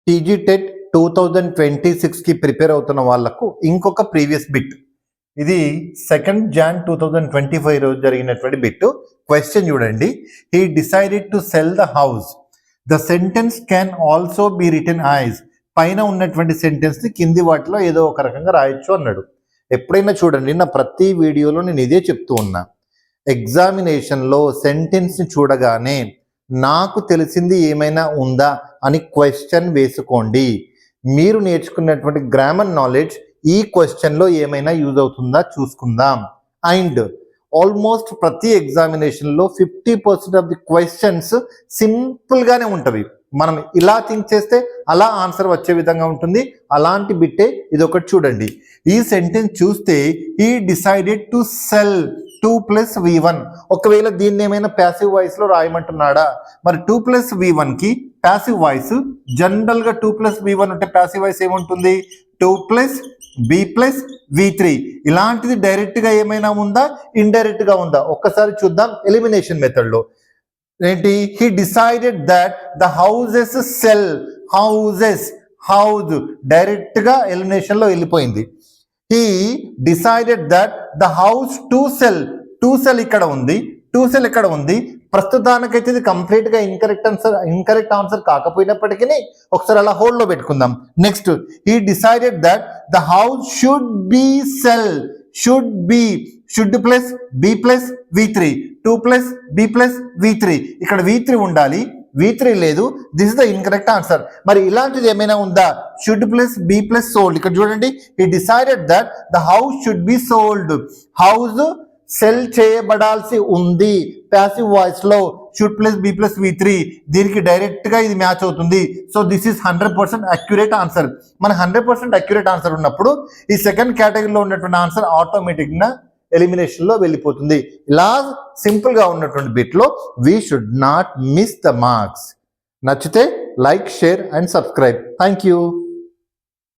TG TET 2026కి prepare అవుతున్న వాళ్లకు ఇంకొక ప్రీవియస్ బిట్. ఇది 2 Jan 2025 రోజు జరిగినటువంటి బిట్. క్వశ్చన్ చూడండి. He decided to cell the house. The sentence can also be written as. పైన ఉన్నటువంటి సెంటెన్స్ ని కింది వాటిలో ఏదో ఒక రకంగా రాయొచ్చు అన్నాడు. ఎప్పుడైనా చూడండి, నా ప్రతి వీడియోలో నేను ఇదే చెప్తూ ఉన్నా. ఎగ్జామినేషన్లో సెంటెన్స్ని చూడగానే నాకు తెలిసింది ఏమైనా ఉందా అని క్వశ్చన్ వేసుకోండి. మీరు నేర్చుకున్నటువంటి గ్రామర్ నాలెడ్జ్ ఈ క్వశ్చన్లో ఏమైనా యూజ్ అవుతుందా చూసుకుందాం. అండ్ ఆల్మోస్ట్ ప్రతి ఎగ్జామినేషన్లో 50% ఆఫ్ ది క్వశ్చన్స్ సింపుల్గానే ఉంటవి. మనం ఇలా థింక్ చేస్తే అలా ఆన్సర్ వచ్చే విధంగా ఉంటుంది. అలాంటి బిట్టే ఇది ఒకటి చూడండి. ఈ సెంటెన్స్ చూస్తే he decided to cell 2 + V1. ఒకవేళ దీన్ని ఏమైనా ప్యాసివ్ వాయిస్ లో రాయమంటున్నాడా? మరి 2 + V1కి ప్యాసివ్ వాయిస్ జనరల్ గా 2 + V1 అంటే ప్యాసివ్ వాయిస్ ఏముంటుంది? 2 + B + V3. ఇలాంటిది డైరెక్ట్ గా ఏమైనా ఉందా, ఇండైరెక్ట్ గా ఉందా? ఒక్కసారి చూద్దాం. ఎలిమినేషన్ మెథడ్ లో ఏంటి? He decided that the houses cell. House direct గా ఎలిమినేషన్ లో వెళ్ళిపోయింది. He decided that the house to cell. ఇక్కడ ఉంది, ఇక్కడ ఉంది. ప్రస్తుతానికైతే ఇది కంప్లీట్ గా ఇన్కరెక్ట్ ఆన్సర్ కాకపోయినప్పటికీ ఒకసారి అలా హోల్డ్ లో పెట్టుకుందాం. Next, he decided that the house should B cell. Should plus B + V3. 2 + B + V3. ఇక్కడ V3 ఉండాలి, V3 లేదు. This is the incorrect answer. మరి ఇలాంటిది ఏమైనా ఉందా? Should + B + sold. ఇక్కడ చూడండి, he decided that the house should be sold. House sell చేయబడాల్సి ఉంది. ప్యాసివ్ వాయిస్ లో షుడ్ + B + V3. దీనికి డైరెక్ట్ గా ఇది మ్యాచ్ అవుతుంది. So this is 100% accurate answer. మన 100% అక్యురేట్ ఆన్సర్ ఉన్నప్పుడు ఈ సెకండ్ కేటగిరీలో ఉన్నటువంటి ఆన్సర్ ఆటోమేటిక్ గా ఎలిమినేషన్ లో వెళ్ళిపోతుంది. ఇలా సింపుల్ గా ఉన్నటువంటి బిట్ లో we should not miss the marks. నచ్చితే like, share and subscribe. Thank you.